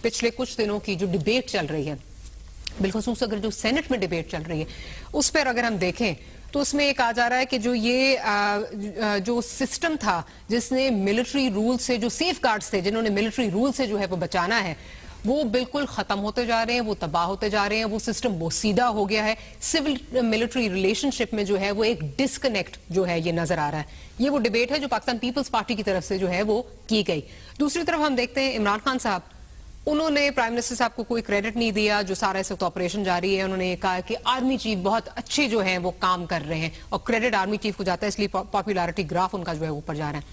पिछले कुछ दिनों की जो डिबेट चल रही है, बिलखसूस अगर जो सेनेट में डिबेट चल रही है उस पर अगर हम देखें तो उसमें ये कहा जा रहा है कि जो ये जो सिस्टम था जिसने मिलिट्री रूल से, जो सेफ गार्ड्स थे जिन्होंने मिलिट्री रूल से जो है वो बचाना है, वो बिल्कुल खत्म होते जा रहे हैं, वो तबाह होते जा रहे हैं, वो सिस्टम बोसीदा हो गया है। सिविल मिलिट्री रिलेशनशिप में जो है वो एक डिस्कनेक्ट जो है ये नजर आ रहा है। ये वो डिबेट है जो पाकिस्तान पीपल्स पार्टी की तरफ से जो है वो की गई। दूसरी तरफ हम देखते हैं इमरान खान साहब, उन्होंने प्राइम मिनिस्टर साहब को कोई क्रेडिट नहीं दिया जो सारा इस वक्त ऑपरेशन जारी है। उन्होंने कहा कि आर्मी चीफ बहुत अच्छे जो है वो काम कर रहे हैं और क्रेडिट आर्मी चीफ को जाता है, इसलिए पॉपुलैरिटी ग्राफ उनका जो है ऊपर जा रहा है।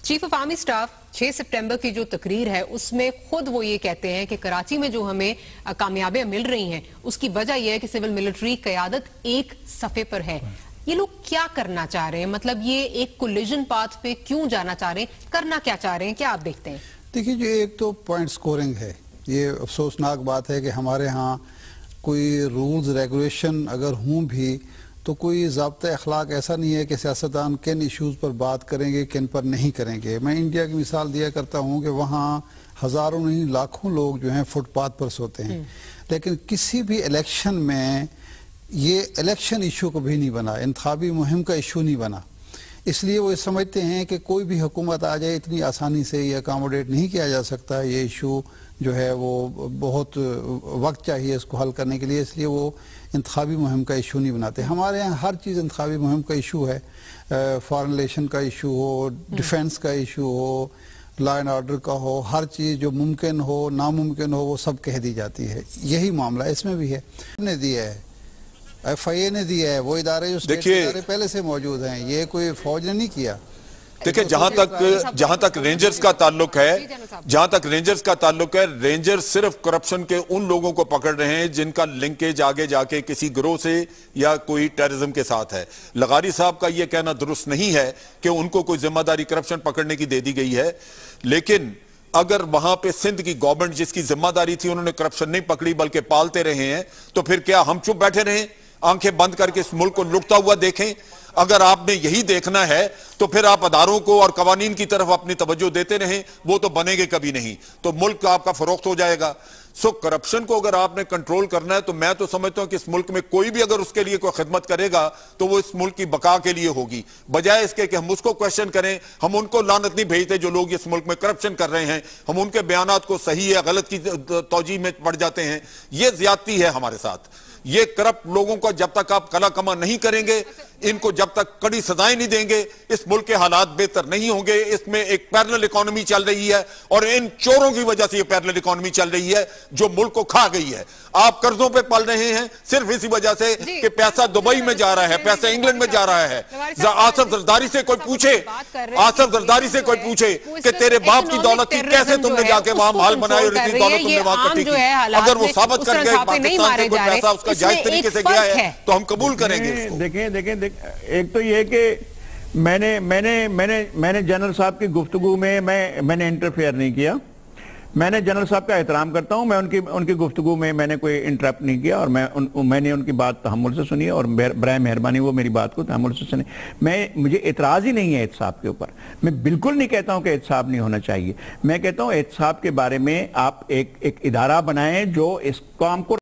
चीफ ऑफ आर्मी स्टाफ 6 सितंबर की जो तकरीर है उसमें खुद वो ये कहते हैं कि कराची में जो हमें कामयाबियां मिल रही हैं उसकी वजह यह है कि सिविल मिलिट्री क़यादत एक सफ़े पर है। ये लोग क्या करना चाह रहे हैं, मतलब ये एक कोलिजन पाथ पे क्यों जाना चाह रहे हैं, करना क्या चाह रहे हैं, क्या आप देखते हैं? देखिए, जो एक तो पॉइंट स्कोरिंग है, ये अफसोसनाक बात है कि हमारे यहाँ कोई रूल्स रेगुलेशन अगर हों भी तो कोई ज़ाब्ता अखलाक ऐसा नहीं है कि सियासतदान किन इश्यूज़ पर बात करेंगे, किन पर नहीं करेंगे। मैं इंडिया की मिसाल दिया करता हूँ कि वहाँ हज़ारों नहीं लाखों लोग जो हैं फुटपाथ पर सोते हैं, लेकिन किसी भी इलेक्शन में ये इलेक्शन इशू कभी नहीं बना, इंतखाबी मुहिम का इशू नहीं बना। इसलिए वो समझते हैं कि कोई भी हुकूमत आ जाए इतनी आसानी से ये अकामोडेट नहीं किया जा सकता, ये इशू जो है वो बहुत वक्त चाहिए इसको हल करने के लिए, इसलिए वो इंतखाबी मुहिम का इशू नहीं बनाते। हमारे यहाँ हर चीज़ इंतखाबी मुहिम का इशू है, फॉरेन रिलेशन का इशू हो, डिफेंस का इशू हो, लॉ एंड ऑर्डर का हो, हर चीज़ जो मुमकिन हो नामुमकिन हो वो सब कह दी जाती है। यही मामला इसमें भी है। ने दिया है, FIA ने दिया है, वो इदारे जो स्टेट इदारे पहले से मौजूद हैं, ये कोई फौज ने नहीं किया। देखिए, जहां तक रेंजर्स का ताल्लुक है, रेंजर्स सिर्फ करप्शन के उन लोगों को पकड़ रहे हैं जिनका लिंकेज आगे जाके किसी गिरोह से या कोई टेररिज्म के साथ है। लगारी साहब का यह कहना दुरुस्त नहीं है कि उनको कोई जिम्मेदारी करप्शन पकड़ने की दे दी गई है, लेकिन अगर वहां पे सिंध की गवर्नमेंट जिसकी जिम्मेदारी थी उन्होंने करप्शन नहीं पकड़ी बल्कि पालते रहे हैं, तो फिर क्या हम चुप बैठे रहें, आंखें बंद करके इस मुल्क को लुटता हुआ देखें? अगर आपने यही देखना है तो फिर आप अदारों को और कवानीन की तरफ अपनी तवज्जो देते रहें, वो तो बनेंगे कभी नहीं, तो मुल्क आपका फरोख्त हो जाएगा। सो करप्शन को अगर आपने कंट्रोल करना है तो मैं तो समझता हूं कि इस मुल्क में कोई भी अगर उसके लिए कोई खिदमत करेगा तो वो इस मुल्क की बका के लिए होगी, बजाय इसके कि हम उसको क्वेश्चन करें। हम उनको लानत नहीं भेजते जो लोग इस मुल्क में करप्शन कर रहे हैं, हम उनके बयानात को सही या गलत की तौजीह में पड़ जाते हैं। ये ज्यादती है हमारे साथ। ये करप्ट लोगों को जब तक आप कला कमा नहीं करेंगे, इनको जब तक कड़ी सजाएं नहीं देंगे, इस मुल्क के हालात बेहतर नहीं होंगे। इसमें एक पैरेलल इकोनॉमी चल रही है और इन चोरों की वजह से ये पैरेलल इकोनॉमी चल रही है जो मुल्क को खा गई है। आप कर्जों पे पल रहे हैं सिर्फ इसी वजह से कि पैसा दुबई में जा रहा है, पैसा इंग्लैंड में जा रहा है। आसिफ जरदारी से कोई पूछे, आसिफ जरदारी से कोई पूछे कि तेरे बाप की दौलत थी, कैसे तुमने जाके वहां माल बनाई और इतनी दौलत तुमने वहां इकट्ठी की? अगर वो साबित कर गए पाकिस्तान से कोई पैसा उसका जायज तरीके से गया है तो हम कबूल करेंगे। देखें, एक तो ये कि मैंने जनरल साहब की गुफ्तगू में मैंने इंटरफेयर नहीं किया। मैंने जनरल साहब का एहतराम करता हूं, मैं उनकी गुफ्तगू में मैंने कोई इंटरप्ट नहीं किया और मैंने उनकी बात तहम्मुल से सुनी और बराए मेहरबानी वो मेरी बात को तहम्मुल से सुने। मुझे एतराज ही नहीं है एहतसाब के ऊपर। मैं बिल्कुल नहीं कहता हूं कि एहतसाब नहीं होना चाहिए। मैं कहता हूं एहतसाब के बारे में आप एक इदारा बनाएं जो इस काम को